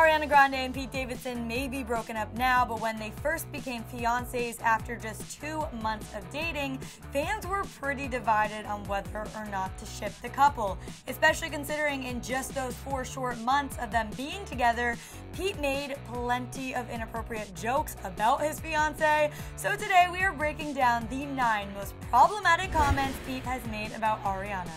Ariana Grande and Pete Davidson may be broken up now, but when they first became fiancés after just 2 months of dating, fans were pretty divided on whether or not to ship the couple, especially considering in just those 4 short months of them being together, Pete made plenty of inappropriate jokes about his fiancée. So today we are breaking down the 9 most problematic comments Pete has made about Ariana.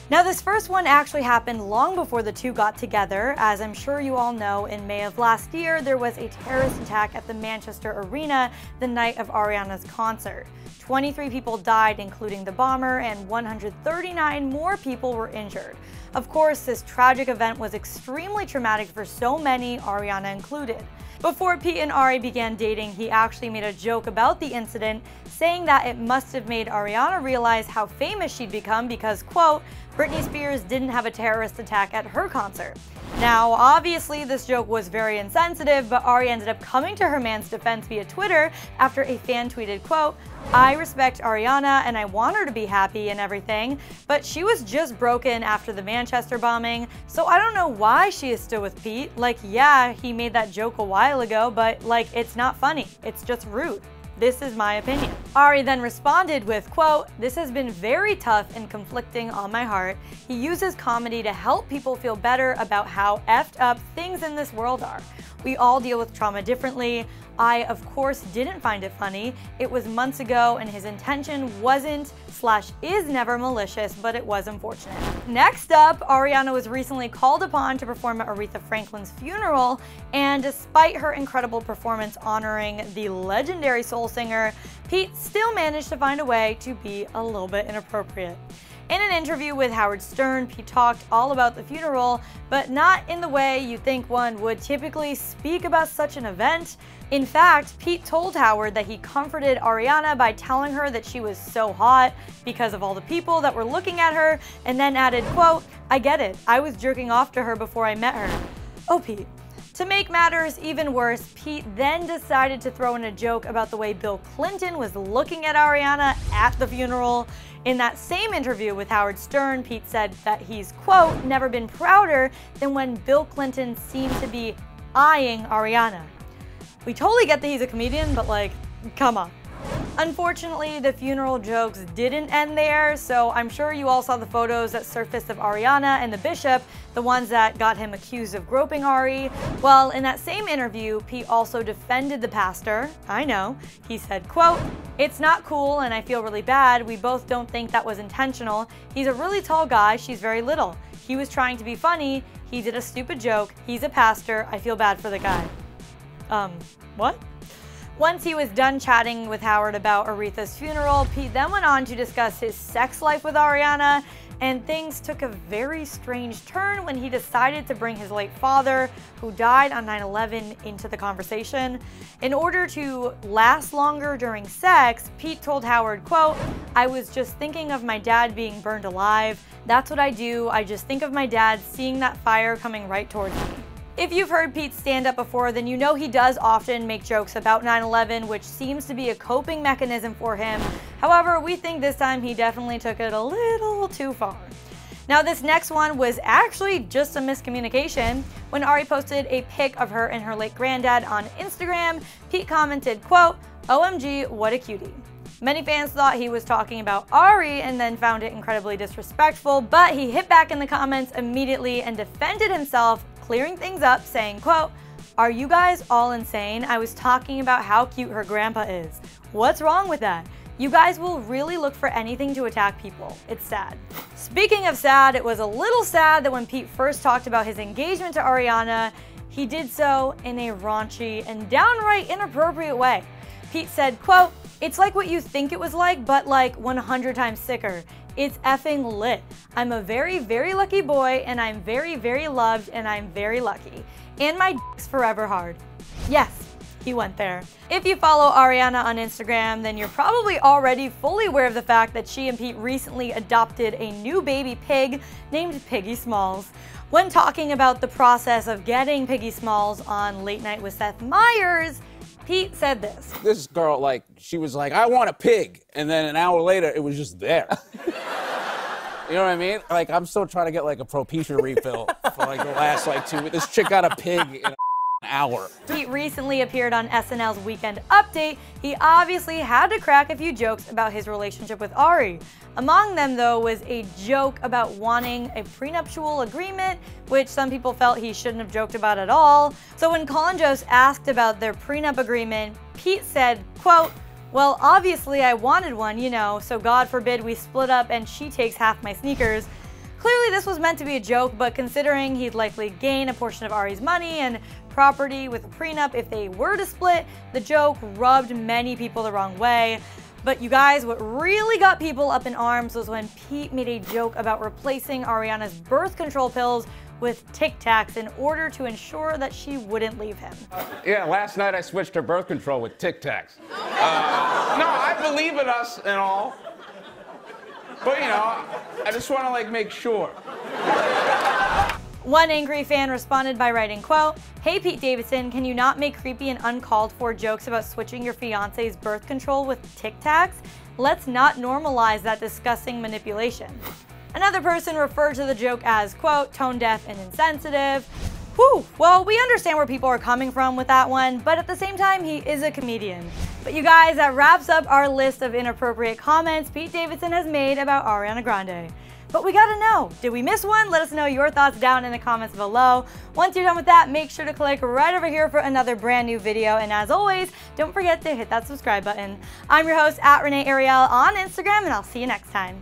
Now, this first one actually happened long before the two got together. As I'm sure you all know, in May of last year, there was a terrorist attack at the Manchester Arena the night of Ariana's concert. 23 people died, including the bomber, and 139 more people were injured. Of course, this tragic event was extremely traumatic for so many, Ariana included. Before Pete and Ari began dating, he actually made a joke about the incident, saying that it must have made Ariana realize how famous she'd become because, quote, Britney Spears didn't have a terrorist attack at her concert. Now, obviously, this joke was very insensitive, but Ari ended up coming to her man's defense via Twitter after a fan tweeted, quote, I respect Ariana and I want her to be happy and everything, but she was just broken after the Manchester bombing, so I don't know why she is still with Pete. Like, yeah, he made that joke a while ago, but like, it's not funny. It's just rude. This is my opinion. Ari then responded with, quote, this has been very tough and conflicting on my heart. He uses comedy to help people feel better about how effed up things in this world are. We all deal with trauma differently. I, of course, didn't find it funny. It was months ago and his intention wasn't/is never malicious, but it was unfortunate. Next up, Ariana was recently called upon to perform at Aretha Franklin's funeral, and despite her incredible performance honoring the legendary soul singer, Pete still managed to find a way to be a little bit inappropriate. In an interview with Howard Stern, Pete talked all about the funeral, but not in the way you think one would typically speak about such an event. In fact, Pete told Howard that he comforted Ariana by telling her that she was so hot because of all the people that were looking at her, and then added, quote, I get it, I was jerking off to her before I met her. Oh, Pete. To make matters even worse, Pete then decided to throw in a joke about the way Bill Clinton was looking at Ariana at the funeral. In that same interview with Howard Stern, Pete said that he's, quote, never been prouder than when Bill Clinton seemed to be eyeing Ariana. We totally get that he's a comedian, but like, come on. Unfortunately, the funeral jokes didn't end there, so I'm sure you all saw the photos that surfaced of Ariana and the bishop, the ones that got him accused of groping Ari. Well, in that same interview, Pete also defended the pastor. I know. He said, quote, it's not cool and I feel really bad. We both don't think that was intentional. He's a really tall guy. She's very little. He was trying to be funny. He did a stupid joke. He's a pastor. I feel bad for the guy. What? Once he was done chatting with Howard about Aretha's funeral, Pete then went on to discuss his sex life with Ariana, and things took a very strange turn when he decided to bring his late father, who died on 9/11, into the conversation. In order to last longer during sex, Pete told Howard, quote, I was just thinking of my dad being burned alive. That's what I do. I just think of my dad seeing that fire coming right towards me. If you've heard Pete stand up before, then you know he does often make jokes about 9/11, which seems to be a coping mechanism for him. However, we think this time he definitely took it a little too far. Now, this next one was actually just a miscommunication. When Ari posted a pic of her and her late granddad on Instagram, Pete commented, quote, OMG, what a cutie. Many fans thought he was talking about Ari and then found it incredibly disrespectful, but he hit back in the comments immediately and defended himself, clearing things up, saying, quote, are you guys all insane? I was talking about how cute her grandpa is. What's wrong with that? You guys will really look for anything to attack people. It's sad. Speaking of sad, it was a little sad that when Pete first talked about his engagement to Ariana, he did so in a raunchy and downright inappropriate way. Pete said, quote, it's like what you think it was like, but like 100 times sicker. It's effing lit. I'm a very, very lucky boy, and I'm very, very loved, and I'm very lucky. And my dick's forever hard. Yes, he went there. If you follow Ariana on Instagram, then you're probably already fully aware of the fact that she and Pete recently adopted a new baby pig named Piggy Smalls. When talking about the process of getting Piggy Smalls on Late Night with Seth Meyers, Pete said this. This girl, like, she was like, I want a pig. And then an hour later, it was just there. You know what I mean? Like, I'm still trying to get, like, a Propecia refill for like the last like 2 weeks. This chick got a pig in an hour. Pete recently appeared on SNL's Weekend Update. He obviously had to crack a few jokes about his relationship with Ari. Among them, though, was a joke about wanting a prenuptial agreement, which some people felt he shouldn't have joked about at all. So when Colin Jost asked about their prenup agreement, Pete said, quote, "Well, obviously I wanted one, you know, so God forbid we split up and she takes half my sneakers." Clearly this was meant to be a joke, but considering he'd likely gain a portion of Ari's money and property with a prenup if they were to split, the joke rubbed many people the wrong way. But you guys, what really got people up in arms was when Pete made a joke about replacing Ariana's birth control pills with Tic Tacs in order to ensure that she wouldn't leave him. Yeah, last night I switched her birth control with Tic Tacs. No, I believe in us and all. But, you know, I just want to, like, make sure. One angry fan responded by writing, quote, "Hey Pete Davidson, can you not make creepy and uncalled for jokes about switching your fiance's birth control with Tic Tacs? Let's not normalize that disgusting manipulation." Another person referred to the joke as, quote, "tone deaf and insensitive." Whew, well, we understand where people are coming from with that one, but at the same time, he is a comedian. But you guys, that wraps up our list of inappropriate comments Pete Davidson has made about Ariana Grande. But we gotta know, did we miss one? Let us know your thoughts down in the comments below. Once you're done with that, make sure to click right over here for another brand new video. And as always, don't forget to hit that subscribe button. I'm your host @ReneeAriel on Instagram, and I'll see you next time.